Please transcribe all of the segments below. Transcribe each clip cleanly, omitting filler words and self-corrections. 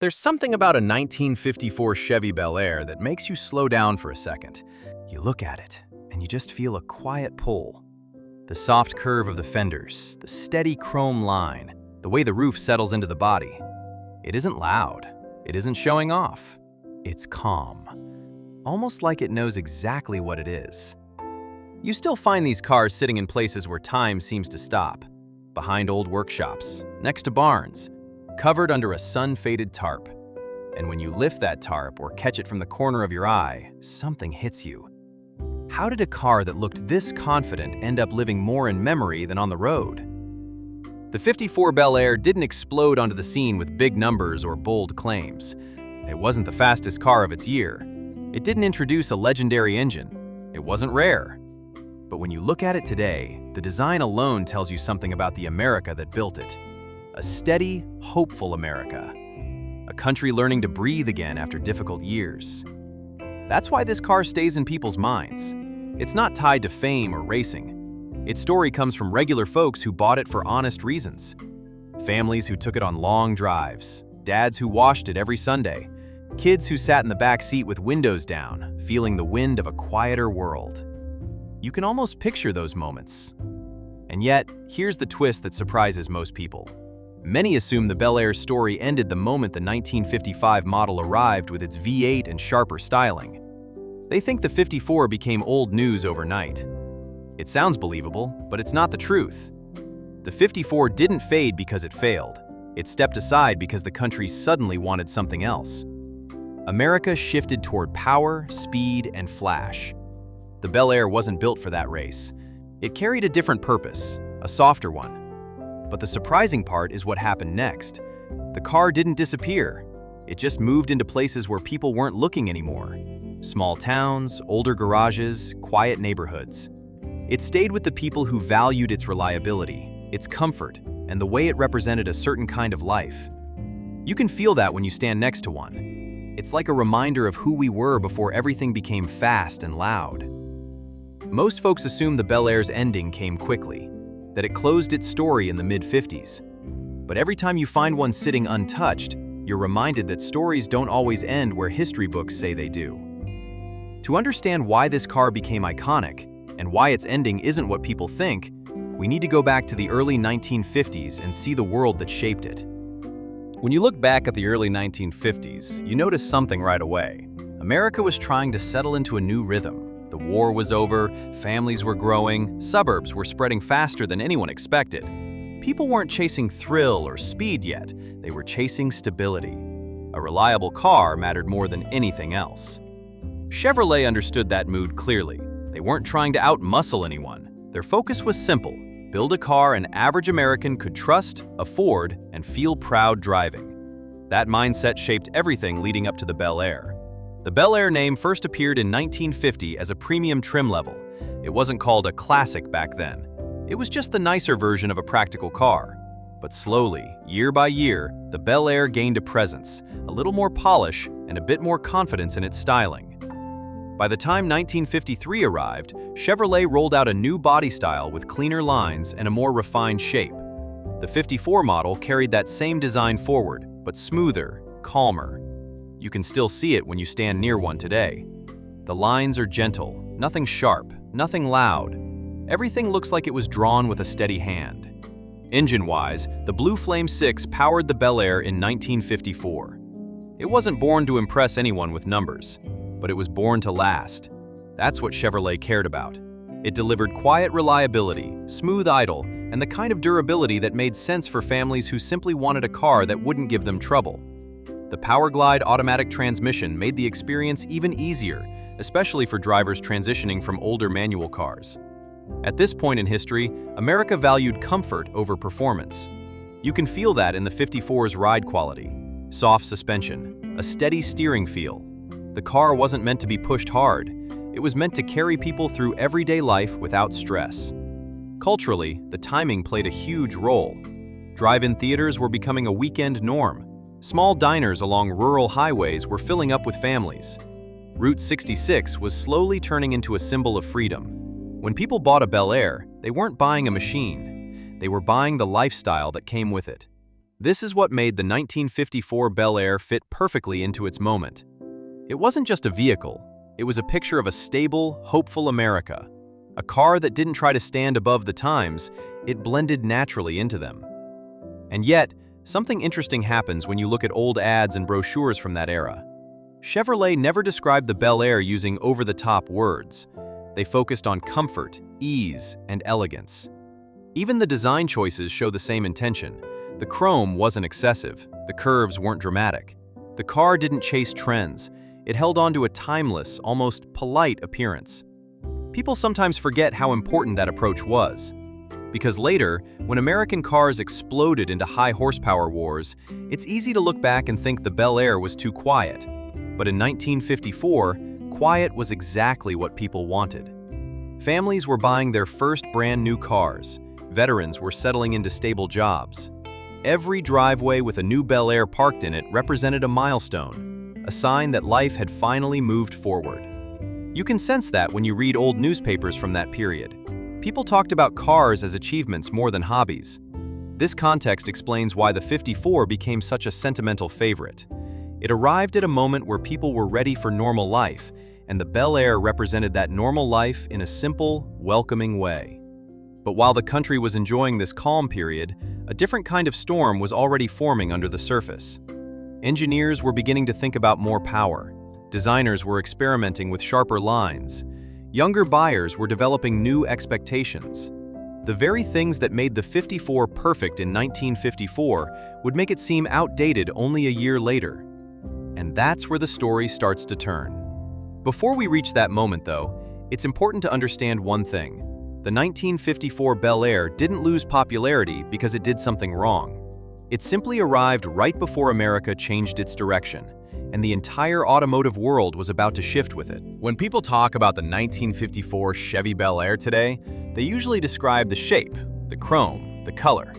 There's something about a 1954 Chevy Bel Air that makes you slow down for a second. You look at it, and you just feel a quiet pull. The soft curve of the fenders, the steady chrome line, the way the roof settles into the body. It isn't loud. It isn't showing off. It's calm. Almost like it knows exactly what it is. You still find these cars sitting in places where time seems to stop. Behind old workshops, next to barns, covered under a sun-faded tarp. And when you lift that tarp or catch it from the corner of your eye, something hits you. How did a car that looked this confident end up living more in memory than on the road? The '54 Bel Air didn't explode onto the scene with big numbers or bold claims. It wasn't the fastest car of its year. It didn't introduce a legendary engine. It wasn't rare. But when you look at it today, the design alone tells you something about the America that built it. A steady, hopeful America. A country learning to breathe again after difficult years. That's why this car stays in people's minds. It's not tied to fame or racing. Its story comes from regular folks who bought it for honest reasons. Families who took it on long drives, dads who washed it every Sunday, kids who sat in the back seat with windows down, feeling the wind of a quieter world. You can almost picture those moments. And yet, here's the twist that surprises most people. Many assume the Bel Air's story ended the moment the 1955 model arrived with its V8 and sharper styling. They think the '54 became old news overnight. It sounds believable, but it's not the truth. The '54 didn't fade because it failed. It stepped aside because the country suddenly wanted something else. America shifted toward power, speed, and flash. The Bel Air wasn't built for that race. It carried a different purpose, a softer one. But the surprising part is what happened next. The car didn't disappear. It just moved into places where people weren't looking anymore. Small towns, older garages, quiet neighborhoods. It stayed with the people who valued its reliability, its comfort, and the way it represented a certain kind of life. You can feel that when you stand next to one. It's like a reminder of who we were before everything became fast and loud. Most folks assume the Bel Air's ending came quickly, that it closed its story in the mid-50s. But every time you find one sitting untouched, you're reminded that stories don't always end where history books say they do. To understand why this car became iconic, and why its ending isn't what people think, we need to go back to the early 1950s and see the world that shaped it. When you look back at the early 1950s, you notice something right away. America was trying to settle into a new rhythm. The war was over, families were growing, suburbs were spreading faster than anyone expected. People weren't chasing thrill or speed yet, they were chasing stability. A reliable car mattered more than anything else. Chevrolet understood that mood clearly. They weren't trying to out-muscle anyone. Their focus was simple: build a car an average American could trust, afford, and feel proud driving. That mindset shaped everything leading up to the Bel Air. The Bel Air name first appeared in 1950 as a premium trim level. It wasn't called a classic back then. It was just the nicer version of a practical car. But slowly, year by year, the Bel Air gained a presence, a little more polish, and a bit more confidence in its styling. By the time 1953 arrived, Chevrolet rolled out a new body style with cleaner lines and a more refined shape. The '54 model carried that same design forward, but smoother, calmer. You can still see it when you stand near one today. The lines are gentle, nothing sharp, nothing loud. Everything looks like it was drawn with a steady hand. Engine-wise, the Blue Flame 6 powered the Bel Air in 1954. It wasn't born to impress anyone with numbers, but it was born to last. That's what Chevrolet cared about. It delivered quiet reliability, smooth idle, and the kind of durability that made sense for families who simply wanted a car that wouldn't give them trouble. The PowerGlide automatic transmission made the experience even easier, especially for drivers transitioning from older manual cars. At this point in history, America valued comfort over performance. You can feel that in the '54's ride quality. Soft suspension, a steady steering feel. The car wasn't meant to be pushed hard. It was meant to carry people through everyday life without stress. Culturally, the timing played a huge role. Drive-in theaters were becoming a weekend norm. Small diners along rural highways were filling up with families. Route 66 was slowly turning into a symbol of freedom. When people bought a Bel Air, they weren't buying a machine. They were buying the lifestyle that came with it. This is what made the 1954 Bel Air fit perfectly into its moment. It wasn't just a vehicle, it was a picture of a stable, hopeful America. A car that didn't try to stand above the times, it blended naturally into them. And yet, something interesting happens when you look at old ads and brochures from that era. Chevrolet never described the Bel Air using over-the-top words. They focused on comfort, ease, and elegance. Even the design choices show the same intention. The chrome wasn't excessive, the curves weren't dramatic. The car didn't chase trends, it held on to a timeless, almost polite appearance. People sometimes forget how important that approach was. Because later, when American cars exploded into high horsepower wars, it's easy to look back and think the Bel Air was too quiet. But in 1954, quiet was exactly what people wanted. Families were buying their first brand new cars. Veterans were settling into stable jobs. Every driveway with a new Bel Air parked in it represented a milestone, a sign that life had finally moved forward. You can sense that when you read old newspapers from that period. People talked about cars as achievements more than hobbies. This context explains why the 54 became such a sentimental favorite. It arrived at a moment where people were ready for normal life, and the Bel Air represented that normal life in a simple, welcoming way. But while the country was enjoying this calm period, a different kind of storm was already forming under the surface. Engineers were beginning to think about more power. Designers were experimenting with sharper lines. Younger buyers were developing new expectations. The very things that made the 54 perfect in 1954 would make it seem outdated only a year later. And that's where the story starts to turn. Before we reach that moment, though, it's important to understand one thing. The 1954 Bel Air didn't lose popularity because it did something wrong. It simply arrived right before America changed its direction, and the entire automotive world was about to shift with it. When people talk about the 1954 Chevy Bel Air today, they usually describe the shape, the chrome, the color.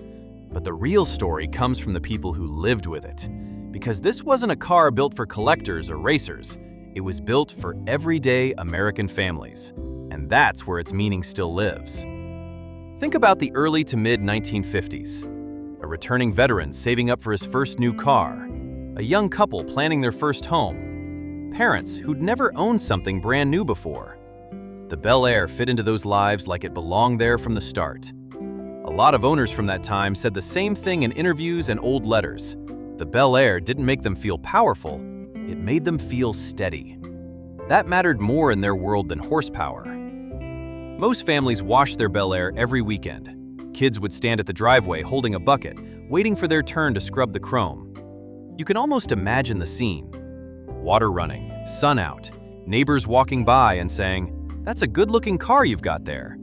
But the real story comes from the people who lived with it. Because this wasn't a car built for collectors or racers. It was built for everyday American families. And that's where its meaning still lives. Think about the early to mid-1950s. A returning veteran saving up for his first new car. A young couple planning their first home. Parents who'd never owned something brand new before. The Bel Air fit into those lives like it belonged there from the start. A lot of owners from that time said the same thing in interviews and old letters. The Bel Air didn't make them feel powerful, it made them feel steady. That mattered more in their world than horsepower. Most families washed their Bel Air every weekend. Kids would stand at the driveway holding a bucket, waiting for their turn to scrub the chrome. You can almost imagine the scene. Water running, sun out, neighbors walking by and saying, "That's a good-looking car you've got there."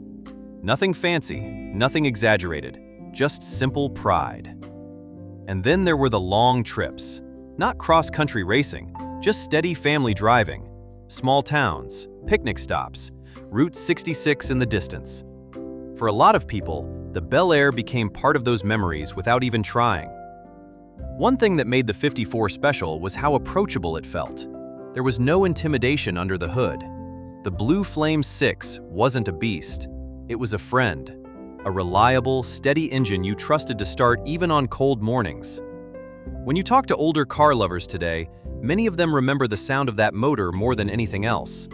Nothing fancy, nothing exaggerated, just simple pride. And then there were the long trips. Not cross-country racing, just steady family driving. Small towns, picnic stops, Route 66 in the distance. For a lot of people, the Bel Air became part of those memories without even trying. One thing that made the 54 special was how approachable it felt. There was no intimidation under the hood. The Blue Flame 6 wasn't a beast. It was a friend. A reliable, steady engine you trusted to start even on cold mornings. When you talk to older car lovers today, many of them remember the sound of that motor more than anything else.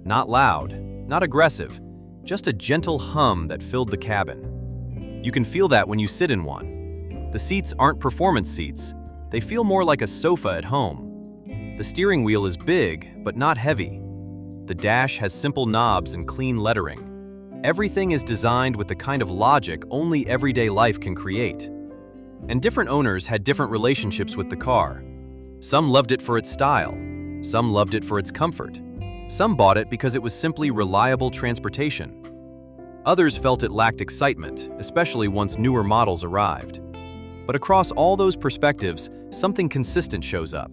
Not loud, not aggressive, just a gentle hum that filled the cabin. You can feel that when you sit in one. The seats aren't performance seats. They feel more like a sofa at home. The steering wheel is big, but not heavy. The dash has simple knobs and clean lettering. Everything is designed with the kind of logic only everyday life can create. And different owners had different relationships with the car. Some loved it for its style. Some loved it for its comfort. Some bought it because it was simply reliable transportation. Others felt it lacked excitement, especially once newer models arrived. But across all those perspectives, something consistent shows up.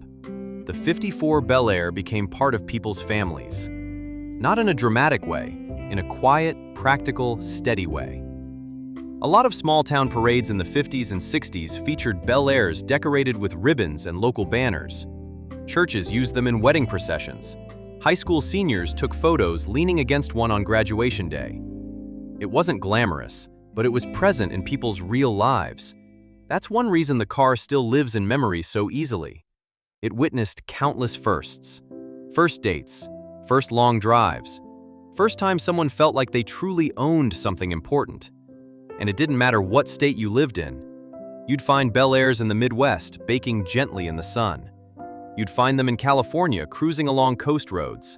The 54 Bel Air became part of people's families. Not in a dramatic way, in a quiet, practical, steady way. A lot of small-town parades in the 50s and 60s featured Bel Airs decorated with ribbons and local banners. Churches used them in wedding processions. High school seniors took photos leaning against one on graduation day. It wasn't glamorous, but it was present in people's real lives. That's one reason the car still lives in memory so easily. It witnessed countless firsts. First dates, first long drives, first time someone felt like they truly owned something important. And it didn't matter what state you lived in. You'd find Bel Airs in the Midwest baking gently in the sun. You'd find them in California cruising along coast roads.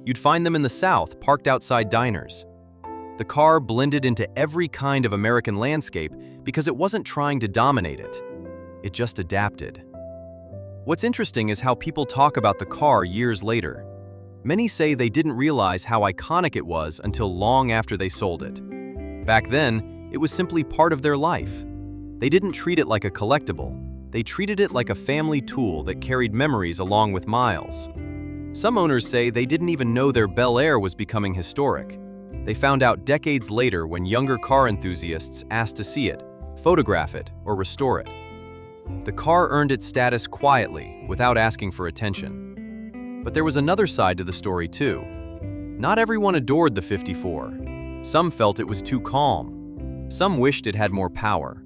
You'd find them in the South parked outside diners. The car blended into every kind of American landscape because it wasn't trying to dominate it. It just adapted. What's interesting is how people talk about the car years later. Many say they didn't realize how iconic it was until long after they sold it. Back then, it was simply part of their life. They didn't treat it like a collectible. They treated it like a family tool that carried memories along with miles. Some owners say they didn't even know their Bel Air was becoming historic. They found out decades later when younger car enthusiasts asked to see it, photograph it, or restore it. The car earned its status quietly, without asking for attention. But there was another side to the story too. Not everyone adored the 54. Some felt it was too calm. Some wished it had more power.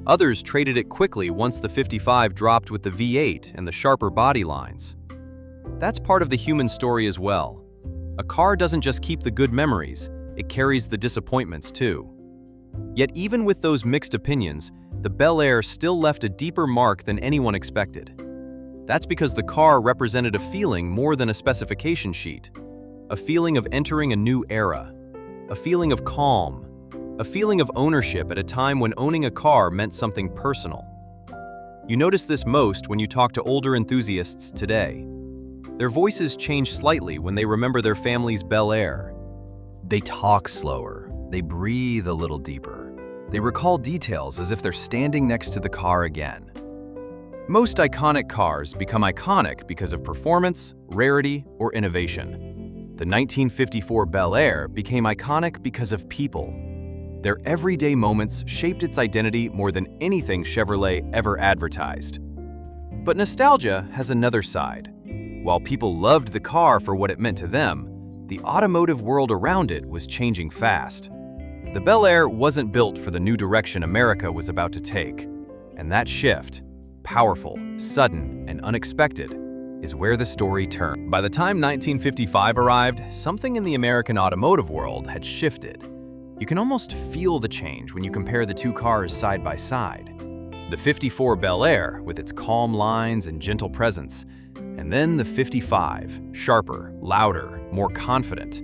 Others traded it quickly once the 55 dropped with the V8 and the sharper body lines. That's part of the human story as well. A car doesn't just keep the good memories, it carries the disappointments too. Yet even with those mixed opinions, the Bel Air still left a deeper mark than anyone expected. That's because the car represented a feeling more than a specification sheet. A feeling of entering a new era. A feeling of calm. A feeling of ownership at a time when owning a car meant something personal. You notice this most when you talk to older enthusiasts today. Their voices change slightly when they remember their family's Bel Air. They talk slower. They breathe a little deeper. They recall details as if they're standing next to the car again. Most iconic cars become iconic because of performance, rarity, or innovation. The 1954 Bel Air became iconic because of people. Their everyday moments shaped its identity more than anything Chevrolet ever advertised. But nostalgia has another side. While people loved the car for what it meant to them, the automotive world around it was changing fast. The Bel Air wasn't built for the new direction America was about to take. And that shift, powerful, sudden, and unexpected, is where the story turned. By the time 1955 arrived, something in the American automotive world had shifted. You can almost feel the change when you compare the two cars side by side. The 54 Bel Air, with its calm lines and gentle presence, and then the 55, sharper, louder, more confident.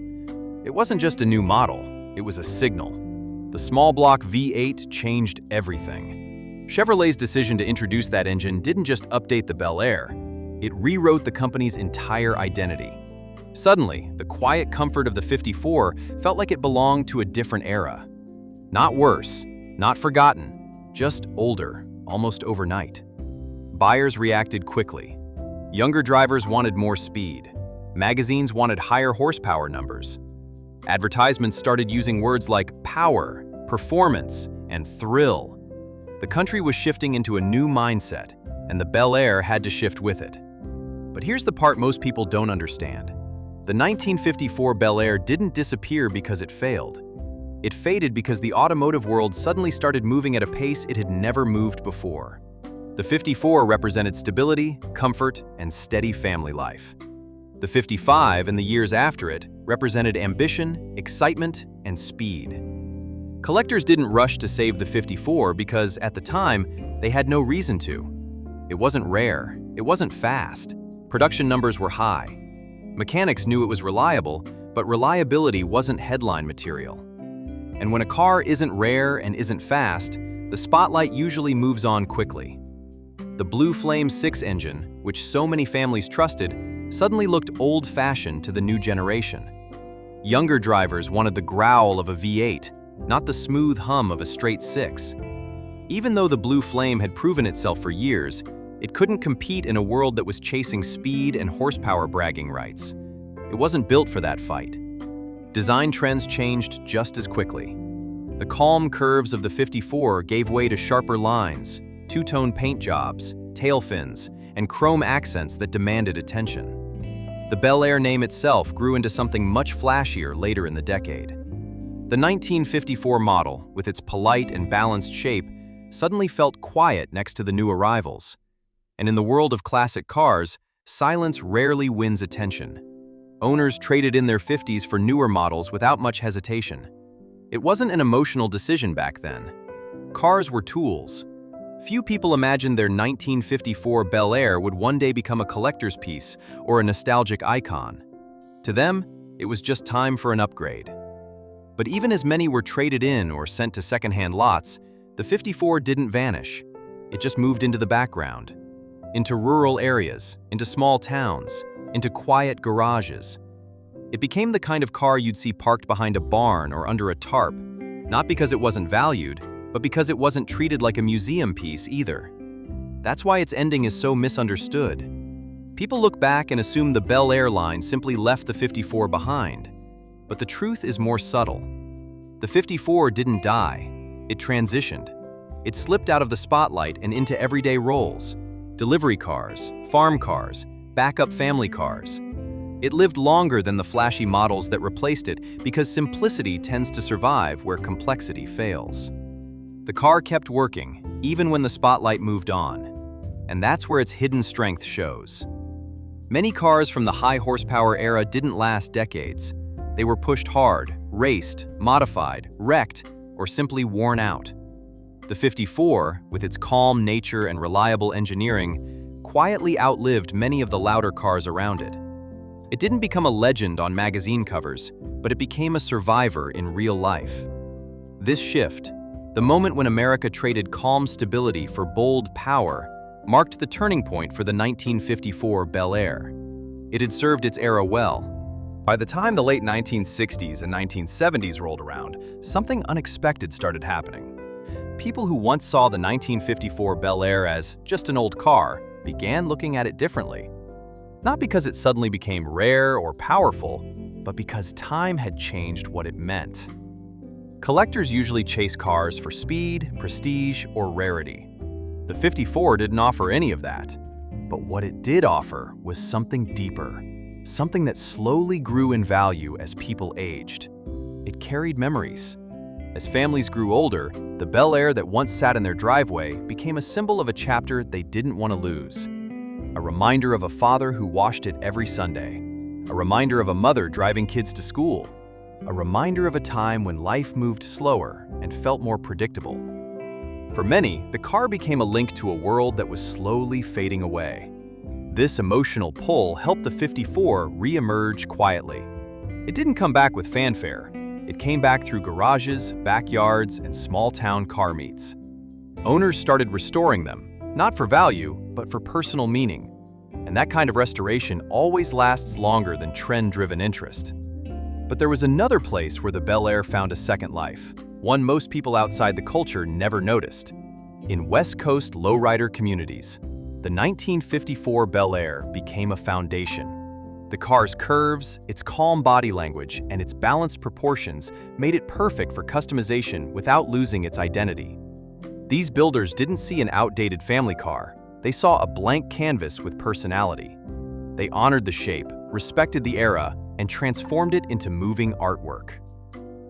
It wasn't just a new model, it was a signal. The small block V8 changed everything. Chevrolet's decision to introduce that engine didn't just update the Bel Air, it rewrote the company's entire identity. Suddenly, the quiet comfort of the 54 felt like it belonged to a different era. Not worse, not forgotten, just older, almost overnight. Buyers reacted quickly. Younger drivers wanted more speed. Magazines wanted higher horsepower numbers. Advertisements started using words like power, performance, and thrill. The country was shifting into a new mindset, and the Bel Air had to shift with it. But here's the part most people don't understand. The 1954 Bel Air didn't disappear because it failed. It faded because the automotive world suddenly started moving at a pace it had never moved before. The 54 represented stability, comfort, and steady family life. The 55 and the years after it represented ambition, excitement, and speed. Collectors didn't rush to save the 54 because, at the time, they had no reason to. It wasn't rare, it wasn't fast. Production numbers were high. Mechanics knew it was reliable, but reliability wasn't headline material. And when a car isn't rare and isn't fast, the spotlight usually moves on quickly. The Blue Flame 6 engine, which so many families trusted, suddenly looked old-fashioned to the new generation. Younger drivers wanted the growl of a V8, not the smooth hum of a straight 6. Even though the Blue Flame had proven itself for years, it couldn't compete in a world that was chasing speed and horsepower bragging rights. It wasn't built for that fight. Design trends changed just as quickly. The calm curves of the 54 gave way to sharper lines, two-tone paint jobs, tail fins, and chrome accents that demanded attention. The Bel Air name itself grew into something much flashier later in the decade. The 1954 model, with its polite and balanced shape, suddenly felt quiet next to the new arrivals. And in the world of classic cars, silence rarely wins attention. Owners traded in their 50s for newer models without much hesitation. It wasn't an emotional decision back then. Cars were tools. Few people imagined their 1954 Bel Air would one day become a collector's piece or a nostalgic icon. To them, it was just time for an upgrade. But even as many were traded in or sent to secondhand lots, the 54 didn't vanish. It just moved into the background. Into rural areas, into small towns, into quiet garages. It became the kind of car you'd see parked behind a barn or under a tarp, not because it wasn't valued, but because it wasn't treated like a museum piece either. That's why its ending is so misunderstood. People look back and assume the Bel Air line simply left the 54 behind. But the truth is more subtle. The 54 didn't die. It transitioned. It slipped out of the spotlight and into everyday roles. Delivery cars, farm cars, backup family cars. It lived longer than the flashy models that replaced it because simplicity tends to survive where complexity fails. The car kept working, even when the spotlight moved on. And that's where its hidden strength shows. Many cars from the high horsepower era didn't last decades. They were pushed hard, raced, modified, wrecked, or simply worn out. The 54, with its calm nature and reliable engineering, quietly outlived many of the louder cars around it. It didn't become a legend on magazine covers, but it became a survivor in real life. This shift, the moment when America traded calm stability for bold power, marked the turning point for the 1954 Bel Air. It had served its era well. By the time the late 1960s and 1970s rolled around, something unexpected started happening. People who once saw the 1954 Bel Air as just an old car began looking at it differently. Not because it suddenly became rare or powerful, but because time had changed what it meant. Collectors usually chase cars for speed, prestige, or rarity. The 54 didn't offer any of that. But what it did offer was something deeper, something that slowly grew in value as people aged. It carried memories. As families grew older, the Bel Air that once sat in their driveway became a symbol of a chapter they didn't want to lose. A reminder of a father who washed it every Sunday. A reminder of a mother driving kids to school. A reminder of a time when life moved slower and felt more predictable. For many, the car became a link to a world that was slowly fading away. This emotional pull helped the 54 re-emerge quietly. It didn't come back with fanfare. It came back through garages, backyards, and small-town car meets. Owners started restoring them, not for value, but for personal meaning. And that kind of restoration always lasts longer than trend-driven interest. But there was another place where the Bel Air found a second life, one most people outside the culture never noticed. In West Coast lowrider communities, the 1954 Bel Air became a foundation. The car's curves, its calm body language, and its balanced proportions made it perfect for customization without losing its identity. These builders didn't see an outdated family car. They saw a blank canvas with personality. They honored the shape, respected the era, and transformed it into moving artwork.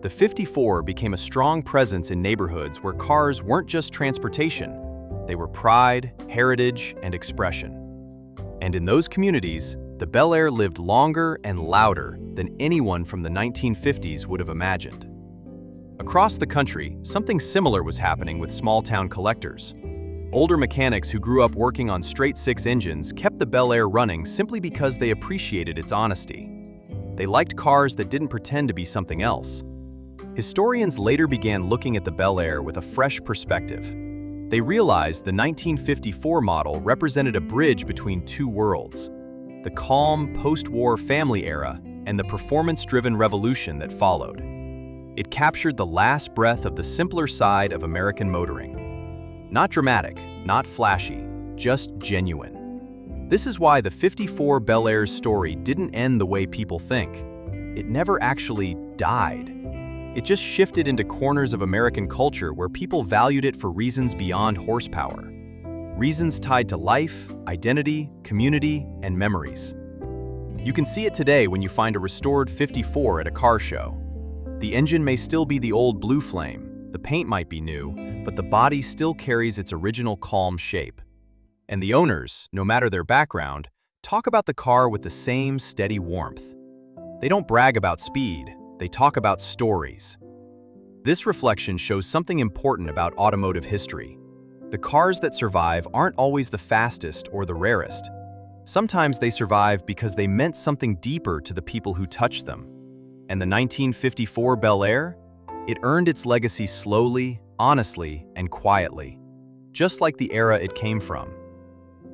The 54 became a strong presence in neighborhoods where cars weren't just transportation. They were pride, heritage, and expression. And in those communities, the Bel Air lived longer and louder than anyone from the 1950s would have imagined. Across the country, something similar was happening with small-town collectors. Older mechanics who grew up working on straight-six engines kept the Bel Air running simply because they appreciated its honesty. They liked cars that didn't pretend to be something else. Historians later began looking at the Bel Air with a fresh perspective. They realized the 1954 model represented a bridge between two worlds: the calm post-war family era and the performance-driven revolution that followed. It captured the last breath of the simpler side of American motoring. Not dramatic, not flashy, just genuine. This is why the 54 Bel Air's story didn't end the way people think. It never actually died. It just shifted into corners of American culture where people valued it for reasons beyond horsepower. Reasons tied to life, identity, community, and memories. You can see it today when you find a restored 54 at a car show. The engine may still be the old Blue Flame, The paint might be new, but the body still carries its original calm shape. And the owners, no matter their background, talk about the car with the same steady warmth. They don't brag about speed, they talk about stories. This reflection shows something important about automotive history. The cars that survive aren't always the fastest or the rarest. Sometimes they survive because they meant something deeper to the people who touched them. And the 1954 Bel Air? It earned its legacy slowly, honestly, and quietly, just like the era it came from.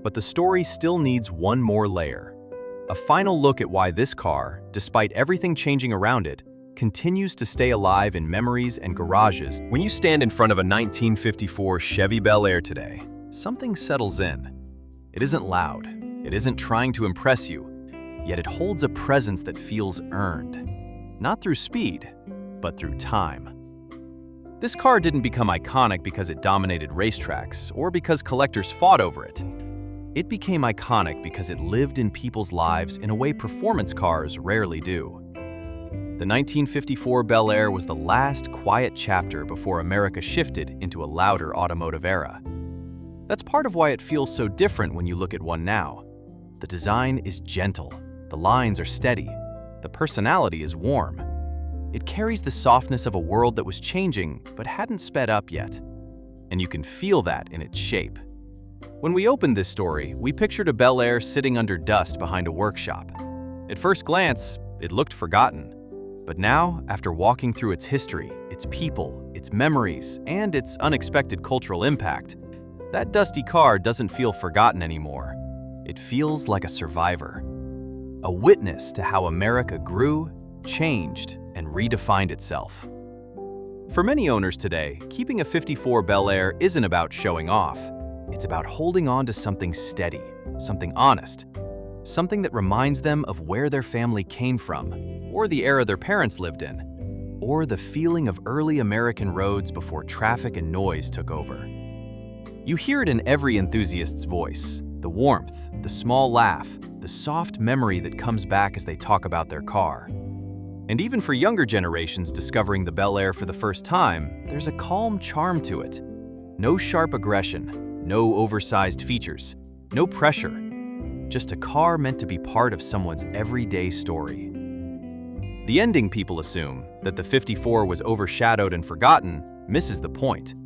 But the story still needs one more layer. A final look at why this car, despite everything changing around it, continues to stay alive in memories and garages. When you stand in front of a 1954 Chevy Bel Air today, something settles in. It isn't loud, it isn't trying to impress you, yet it holds a presence that feels earned. Not through speed, but through time. This car didn't become iconic because it dominated racetracks or because collectors fought over it. It became iconic because it lived in people's lives in a way performance cars rarely do. The 1954 Bel Air was the last quiet chapter before America shifted into a louder automotive era. That's part of why it feels so different when you look at one now. The design is gentle, the lines are steady, the personality is warm. It carries the softness of a world that was changing but hadn't sped up yet. And you can feel that in its shape. When we opened this story, we pictured a Bel Air sitting under dust behind a workshop. At first glance, it looked forgotten. But now, after walking through its history, its people, its memories, and its unexpected cultural impact, that dusty car doesn't feel forgotten anymore. It feels like a survivor. A witness to how America grew, changed, and redefined itself. For many owners today, keeping a 54 Bel Air isn't about showing off. It's about holding on to something steady, something honest, something that reminds them of where their family came from, or the era their parents lived in, or the feeling of early American roads before traffic and noise took over. You hear it in every enthusiast's voice, the warmth, the small laugh, the soft memory that comes back as they talk about their car. And even for younger generations discovering the Bel Air for the first time, there's a calm charm to it. No sharp aggression, no oversized features, no pressure. Just a car meant to be part of someone's everyday story. The ending people assume, that the 54 was overshadowed and forgotten, misses the point.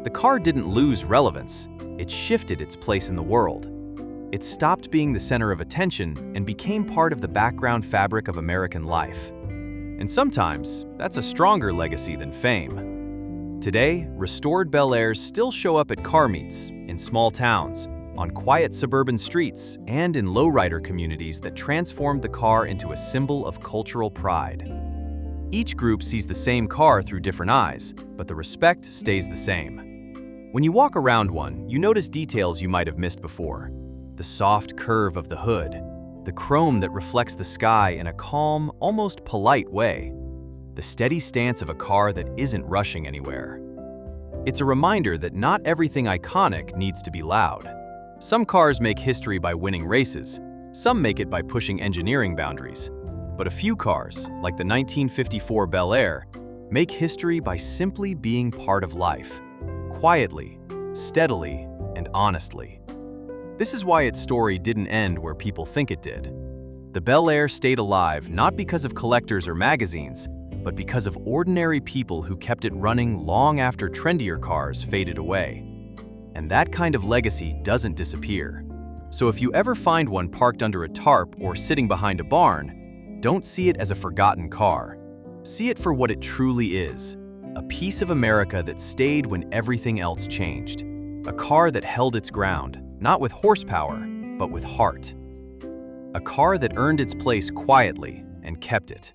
The car didn't lose relevance, it shifted its place in the world. It stopped being the center of attention and became part of the background fabric of American life. And sometimes, that's a stronger legacy than fame. Today, restored Bel Airs still show up at car meets, in small towns, on quiet suburban streets, and in lowrider communities that transformed the car into a symbol of cultural pride. Each group sees the same car through different eyes, but the respect stays the same. When you walk around one, you notice details you might have missed before. The soft curve of the hood, the chrome that reflects the sky in a calm, almost polite way, the steady stance of a car that isn't rushing anywhere. It's a reminder that not everything iconic needs to be loud. Some cars make history by winning races, some make it by pushing engineering boundaries. But a few cars, like the 1954 Bel Air, make history by simply being part of life, quietly, steadily, and honestly. This is why its story didn't end where people think it did. The Bel Air stayed alive not because of collectors or magazines, but because of ordinary people who kept it running long after trendier cars faded away. And that kind of legacy doesn't disappear. So if you ever find one parked under a tarp or sitting behind a barn, don't see it as a forgotten car. See it for what it truly is, a piece of America that stayed when everything else changed. A car that held its ground, not with horsepower, but with heart. A car that earned its place quietly and kept it.